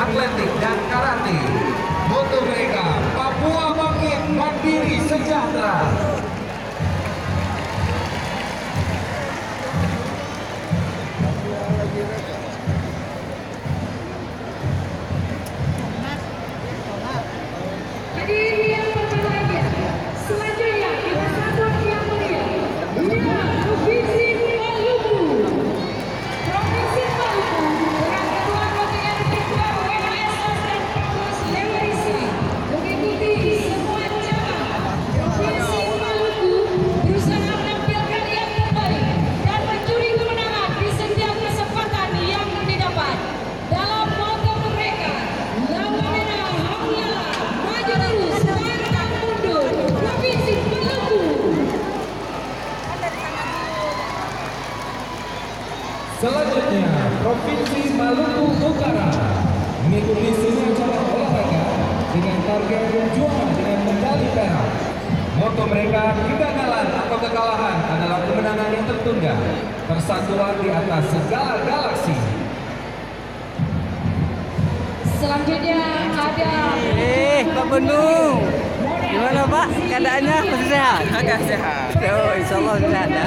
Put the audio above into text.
atletik dan karate. Moto mereka Papua Bangkit Mandiri Sejahtera. Hadirin yang berbahagia, selanjutnya kita sambut yang mulia Bunda Provinsi Maluku. Provinsi Maluku dengan Ketua Bagian Kedua WHS dan Kampus Lewisi mengikuti semua cabang. Provinsi Maluku berusaha menampilkan yang terbaik dan mencuri kemenangan di setiap kesempatan yang didapat. Dalam moto mereka, lawan merah Hamyala, maju terus, pantang mundur, Provinsi Maluku. Selanjutnya Provinsi Maluku Utara mengikuti semua cabang olahraga dengan target perjuangan dengan medali perak. Moto mereka kegagalan atau kekalahan adalah kemenangan yang tertunda. Persatuan di atas segala galaksi. Selanjutnya ada Pak Bandung. Gimana Pak? Keadaannya masih sehat? Agak sehat. Oh, insya Allah sehat ya.